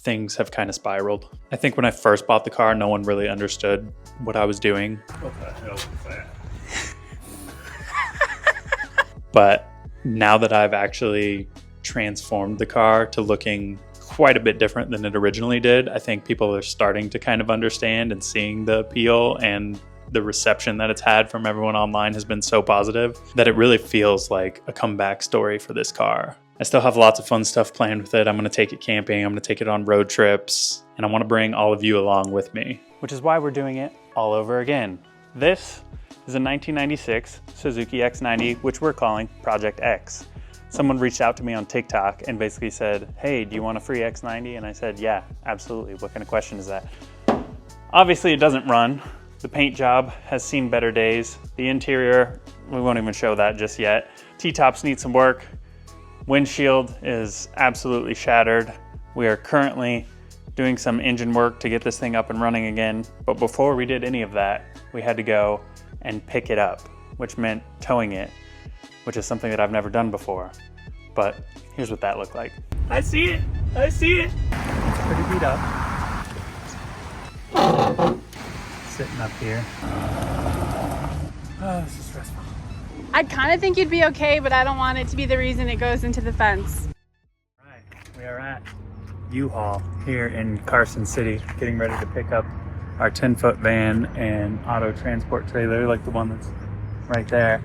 things have kind of spiraled. I think when I first bought the car, no one really understood what I was doing. What the hell was that? But now that I've actually transformed the car to looking quite a bit different than it originally did, I think people are starting to kind of understand and seeing the appeal, and the reception that it's had from everyone online has been so positive that it really feels like a comeback story for this car. I still have lots of fun stuff planned with it. I'm going to take it camping, I'm going to take it on road trips, and I want to bring all of you along with me. Which is why we're doing it all over again. This is a 1996 Suzuki X90, which we're calling Project X. Someone reached out to me on TikTok and basically said, hey, do you want a free X90? And I said, yeah, absolutely. What kind of question is that? Obviously, it doesn't run. The paint job has seen better days. The interior, we won't even show that just yet. T-tops need some work. Windshield is absolutely shattered. We are currently doing some engine work to get this thing up and running again. But before we did any of that, we had to go and pick it up, which meant towing it, which is something that I've never done before. But here's what that looked like. I see it, I see it. It's pretty beat up. Sitting up here. Oh, this is stressful. I'd kind of think you'd be okay, but I don't want it to be the reason it goes into the fence. All right, we are at U-Haul here in Carson City, getting ready to pick up our 10-foot van and auto transport trailer, like the one that's right there.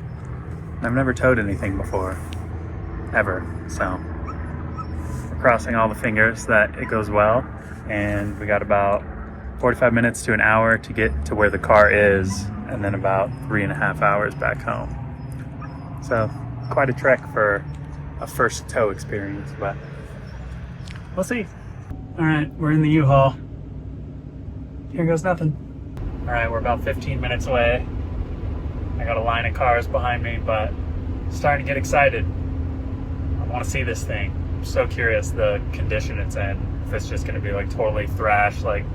I've never towed anything before, ever, so we're crossing all the fingers that it goes well, and we got about 45 minutes to an hour to get to where the car is, and then about 3.5 hours back home. So quite a trek for a first tow experience, but we'll see. All right, we're in the U-Haul. Here goes nothing. All right, we're about 15 minutes away. I got a line of cars behind me, but I'm starting to get excited. I want to see this thing. I'm so curious the condition it's in. If it's just going to be like totally thrashed, like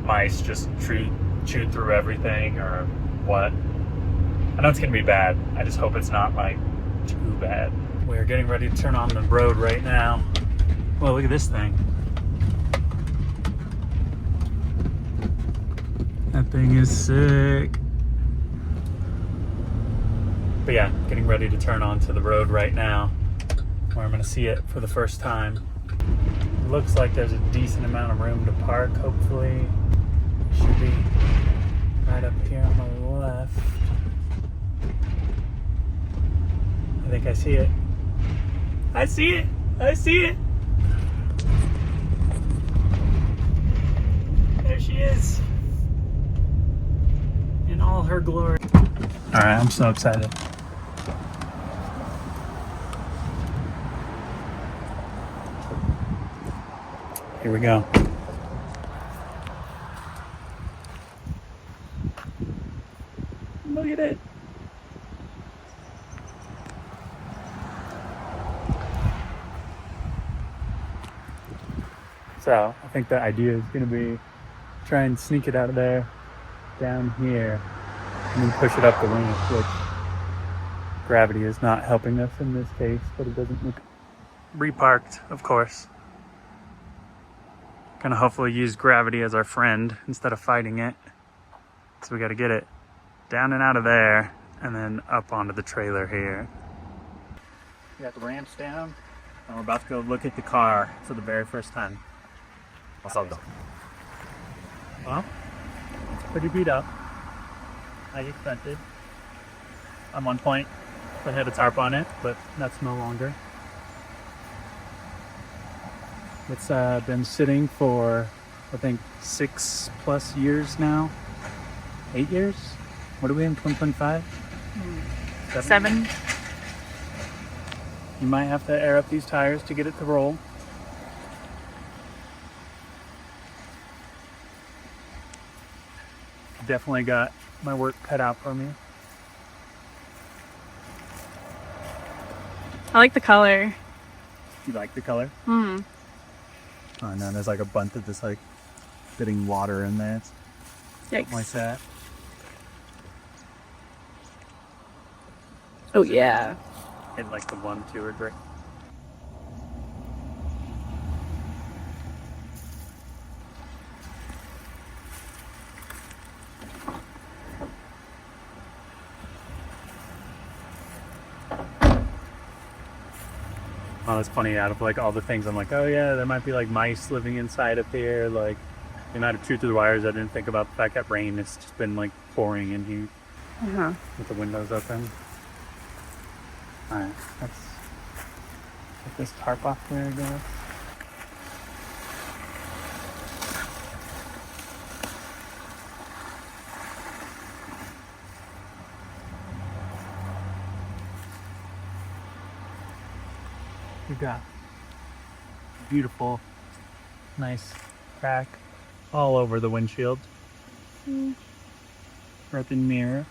mice just chewed through everything, or what. I know it's going to be bad. I just hope it's not like too bad. We're getting ready to turn on the road right now. Well, look at this thing. That thing is sick. But yeah, getting ready to turn onto the road right now, where I'm gonna see it for the first time. It looks like there's a decent amount of room to park, hopefully. Should be right up here on the left. I think I see it. I see it! I see it! There she is. In all her glory. All right, I'm so excited. Here we go. Look at it. So I think the idea is going to be try and sneak it out of there down here and then push it up the ramp, which gravity is not helping us in this case, but it doesn't look reparked, of course. Gonna hopefully use gravity as our friend instead of fighting it. So we gotta get it down and out of there and then up onto the trailer here. We got the ramps down and we're about to go look at the car for the very first time. What's up, though? Well, it's pretty beat up, like expected. At one point, I had a tarp on it, but that's no longer. It's been sitting for, I think, 6+ years now. 8 years? What are we in, 2025? 7. You might have to air up these tires to get it to roll. Definitely got my work cut out for me. I like the color. You like the color? Mm. Oh no, there's like a bunch of this like getting water in there. Yikes. Like that. Oh yeah. Hit like the 1, 2, or 3. Oh, it's funny. Out of like all the things, I'm like, oh yeah, there might be like mice living inside up here. Like, the amount of truth through the wires. I didn't think about the fact that rain has just been like pouring in here with the windows open. All right, let's get this tarp off there, I guess. We've got beautiful, nice crack all over the windshield. Right the mirror.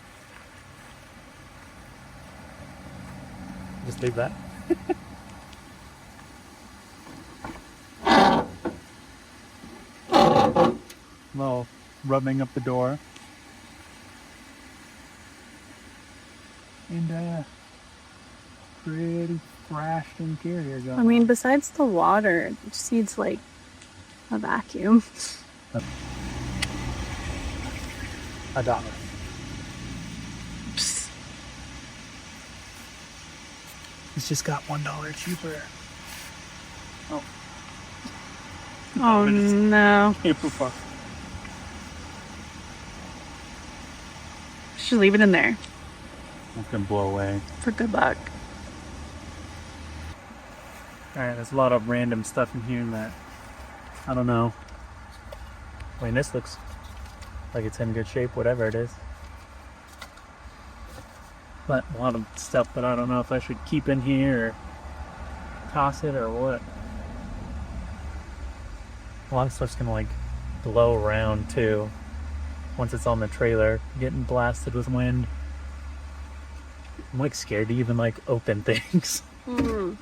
Just leave that. Little rubbing up the door. And pretty thrashed interior going I mean, on. besides the water, it just needs like a vacuum. $1. It's just got $1 cheaper. Oh. Oh no. Should leave it in there It's gonna blow away. for good luck. Alright, there's a lot of random stuff in here that I don't know. I mean, this looks like it's in good shape, whatever it is. But a lot of stuff that I don't know if I should keep in here or toss it or what. A lot of stuff's gonna like blow around too once it's on the trailer, getting blasted with wind. I'm like scared to even like open things. Okay.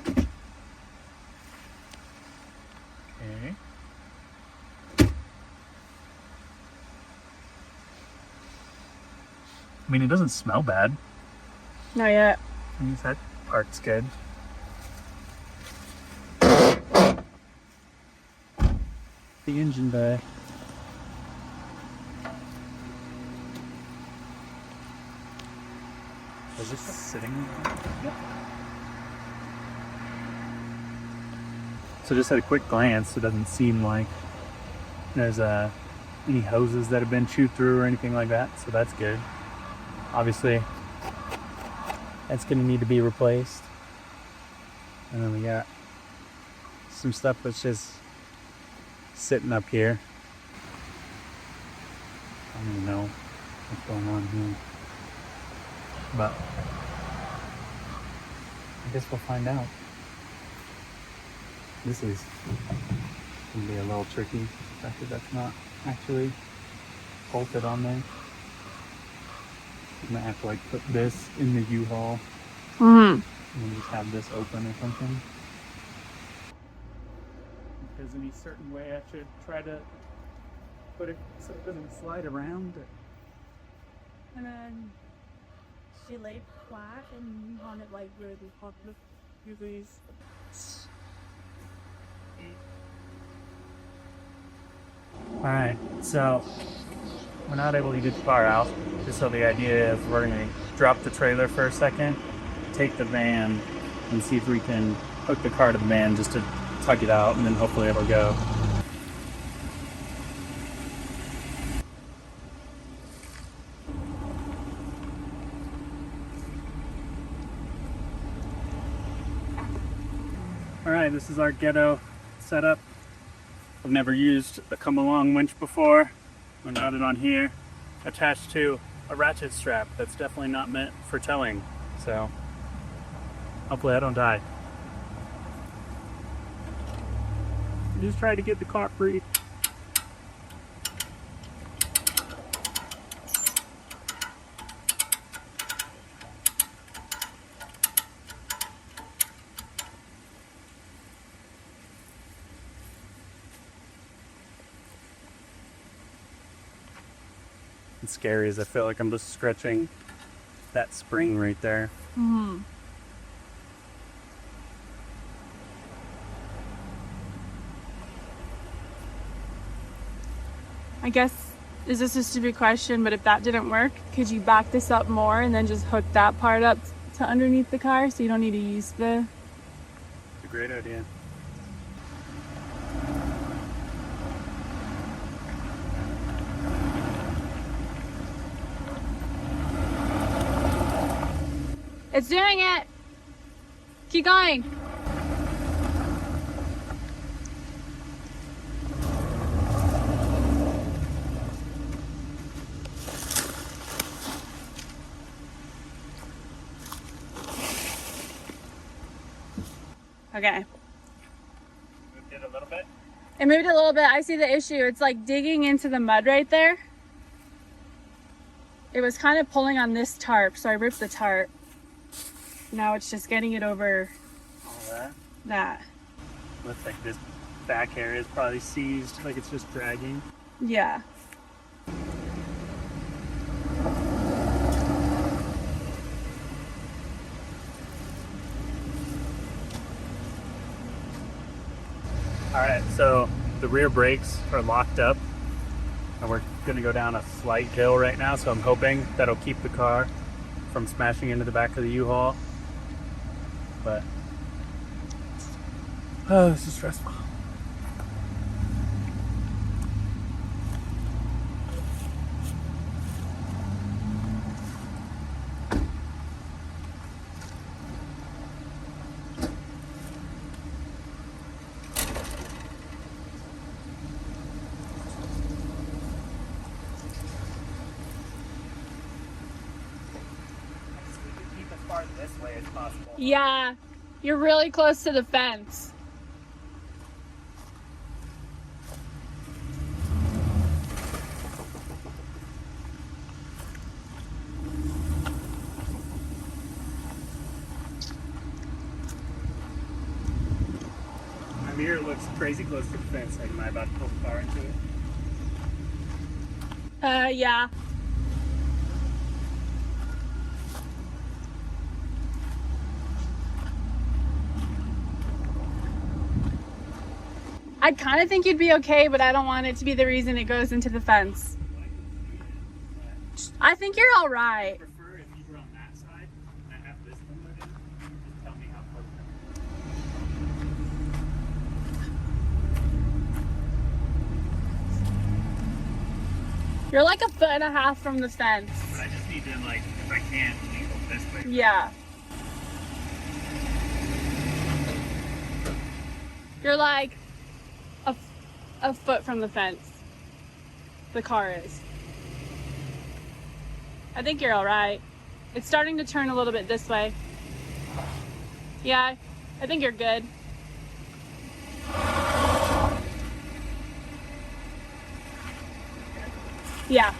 I mean, it doesn't smell bad. Not yet. I mean, that part's good. The engine bay. Is this sitting? Yeah. So just at a quick glance, it doesn't seem like there's any hoses that have been chewed through or anything like that, so that's good. Obviously, that's going to need to be replaced. And then we got some stuff that's just sitting up here. I don't even know what's going on here. But I guess we'll find out. This is going to be a little tricky. The fact that that's not actually bolted on there. I'm gonna have to like put this in the U-Haul and just have this open or something. If there's any certain way I should try to put it so it doesn't slide around. And then she laid flat and you want it like really hot. Do these. Alright, so we're not able to get the car out. Just so the idea is we're going to drop the trailer for a second, take the van, and see if we can hook the car to the van just to tug it out, and then hopefully it'll go. Alright, this is our ghetto setup. I've never used a come-along winch before. We're mounted on here, attached to a ratchet strap that's definitely not meant for towing. So, hopefully I don't die. Just try to get the car free. It's scary as I feel like I'm just stretching that spring right there. I guess, is this a stupid question, but if that didn't work, could you back this up more and then just hook that part up to underneath the car so you don't need to use the a great idea. It's doing it. Keep going. Okay. Moved it a little bit. It moved a little bit. I see the issue. It's like digging into the mud right there. It was kind of pulling on this tarp, so I ripped the tarp. Now it's just getting it over All that. that. Looks like this back area is probably seized, like it's just dragging. Yeah. All right, so the rear brakes are locked up and we're gonna go down a slight hill right now, so I'm hoping that'll keep the car from smashing into the back of the U-Haul. But, oh, this is stressful. Keep as far this way as possible. Yeah. You're really close to the fence. My mirror looks crazy close to the fence. Like, am I about to pull the car into it? Yeah. I kind of think you'd be okay, but I don't want it to be the reason it goes into the fence. I think you're all right. I prefer if you were on that side and I have this window in, just tell me how close that is. You're like 1.5 feet from the fence. But I just need to, like, if I can, angle this way. Yeah. You're like a foot from the fence. The car is. I think you're all right. It's starting to turn a little bit this way. Yeah, I think you're good. Yeah.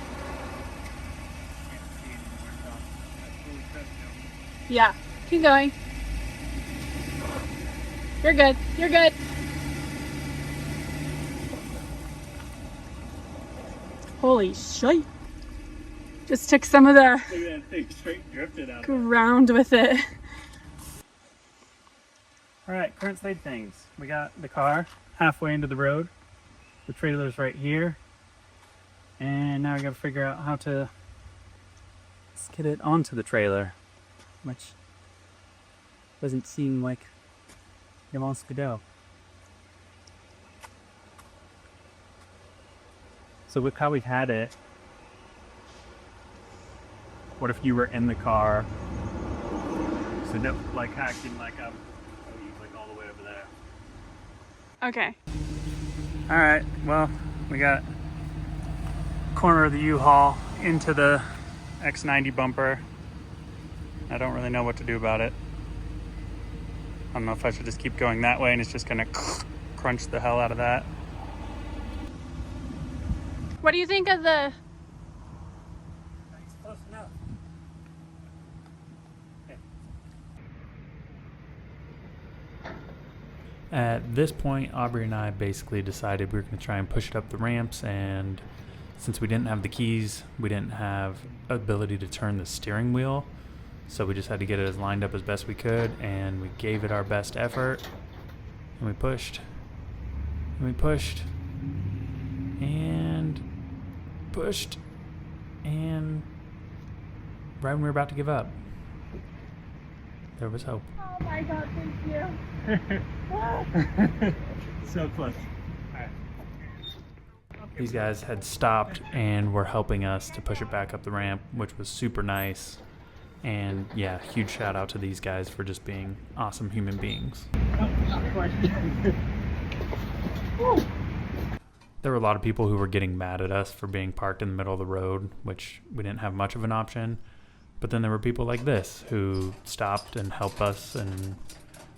Yeah. Keep going. You're good. You're good. Holy shit. Just took some of the Look at that thing straight drifted out. ground with it. Alright, current state things. We got the car halfway into the road. The trailer's right here. And now we gotta figure out how to get it onto the trailer, which doesn't seem like it wants to go. So with how we've had it, what if you were in the car? So no, like acting like I'm like all the way over there. Okay. All right, well, we got corner of the U-Haul into the X90 bumper. I don't really know what to do about it. I don't know if I should just keep going that way and it's just gonna crunch the hell out of that. What do you think of the... It's close enough. At this point, Aubrey and I basically decided we were going to try and push it up the ramps, and since we didn't have the keys, we didn't have ability to turn the steering wheel, so we just had to get it as lined up as best we could, and we gave it our best effort, and we pushed, and we pushed, and pushed, and right when we were about to give up, there was hope. Oh my god, thank you. So close. These guys had stopped and were helping us to push it back up the ramp, which was super nice. And yeah, huge shout out to these guys for just being awesome human beings. There were a lot of people who were getting mad at us for being parked in the middle of the road, which we didn't have much of an option. But then there were people like this who stopped and helped us, and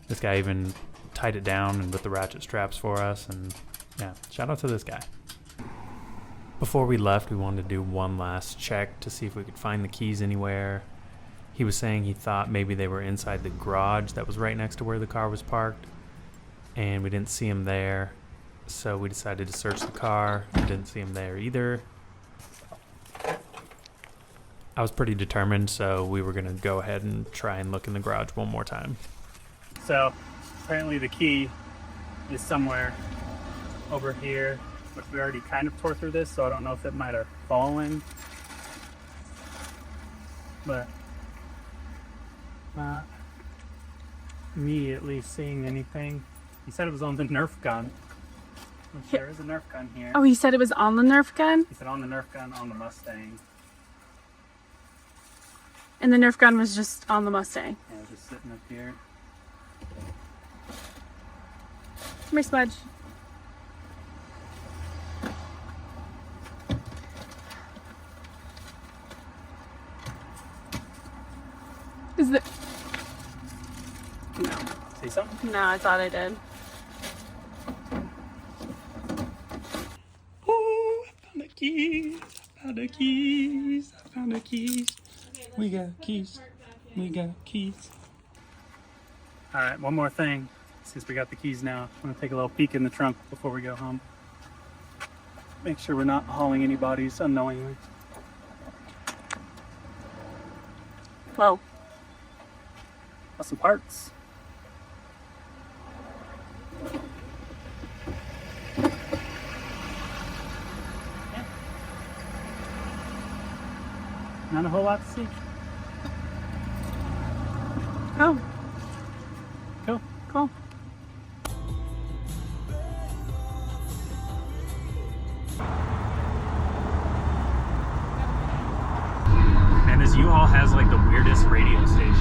this guy even tied it down and with the ratchet straps for us. And yeah, shout out to this guy. Before we left, we wanted to do one last check to see if we could find the keys anywhere. He was saying he thought maybe they were inside the garage that was right next to where the car was parked, and we didn't see him there. So we decided to search the car and didn't see him there either. I was pretty determined, so we were going to go ahead and try and look in the garage one more time. So apparently the key is somewhere over here, but we already kind of tore through this, so I don't know if it might have fallen. But not immediately seeing anything. He said it was on the Nerf gun. Which there is a Nerf gun here. Oh, he said it was on the Nerf gun? He said on the Nerf gun on the Mustang. And the Nerf gun was just on the Mustang. Yeah, just sitting up here. Come here, Smudge. Is it? No. See something? No, I thought I did. Oh, I found the keys. I found the keys. I found the keys. We got keys. We got keys. All right, one more thing. Since we got the keys now, I'm gonna take a little peek in the trunk before we go home. Make sure we're not hauling any bodies unknowingly. Whoa. Got some parts. Yeah. Not a whole lot to see. Oh, Cool. cool. And this U-Haul has like the weirdest radio stations.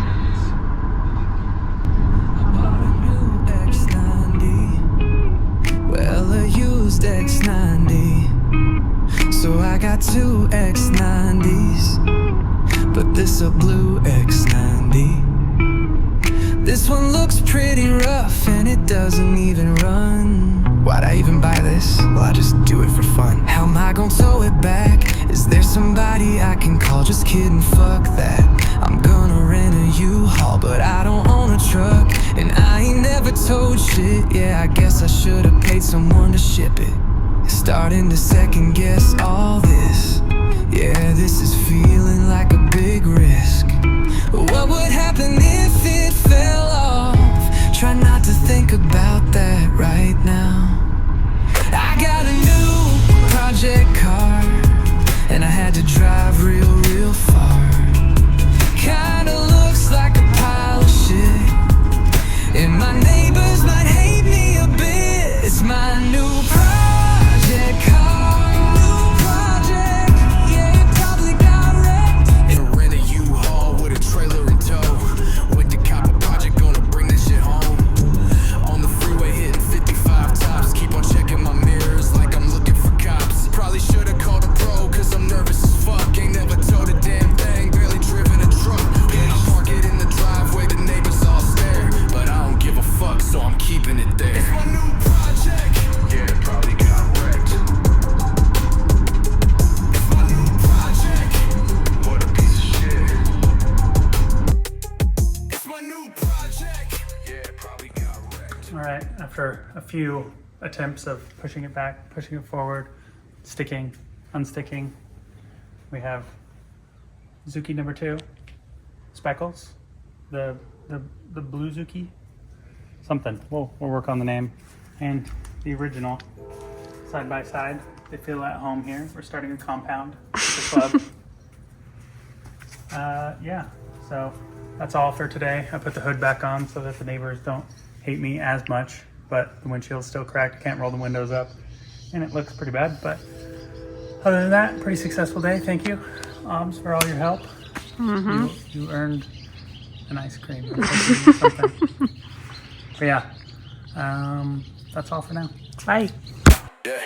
Well, I used X90, so I got two X90s, but this a blue X90. This one looks pretty rough and it doesn't even run. Why'd I even buy this? Well, I just do it for fun. How am I gonna tow it back? Is there somebody I can call? Just kidding, fuck that. I'm gonna rent a U-Haul, but I don't own a truck, and I ain't never towed shit. Yeah, I guess I should've paid someone to ship it. Starting to second guess all this. Yeah, this is feeling like a big risk. What would happen if it fell off? Try not to think about that right now. I got a new project car, and I had to drive real far. Kinda looks like a pile of shit, and my neighbors might hate me a bit. It's my new project car, new project. Yeah, it probably got wrecked. And rent a U-Haul with a trailer in tow. Went to cop a project, gonna bring that shit home. On the freeway hitting 55 tops, keep on checking my mirrors like I'm looking for cops. Probably should've called a pro, cause I'm nervous as fuck. Ain't never towed a damn thing, barely driven a truck. Yeah, I park it in the driveway, the neighbors all stare, but I don't give a fuck, so I'm keeping it there. It's my new project. Yeah, it probably got wrecked. It's my new project. What a piece of shit. It's my new project. Yeah, it probably got wrecked. All right, after a few attempts of pushing it back, pushing it forward, sticking, unsticking, we have Zuki number 2, Speckles, the blue Zuki, something. We'll work on the name, and the original side by side. They feel at home here. We're starting a compound, the club. Yeah. So that's all for today. I put the hood back on so that the neighbors don't hate me as much, but the windshield's still cracked. I can't roll the windows up, and it looks pretty bad. But other than that, pretty successful day. Thank you, Oms, for all your help. You earned an ice cream or something. But yeah, that's all for now. Bye. Yeah.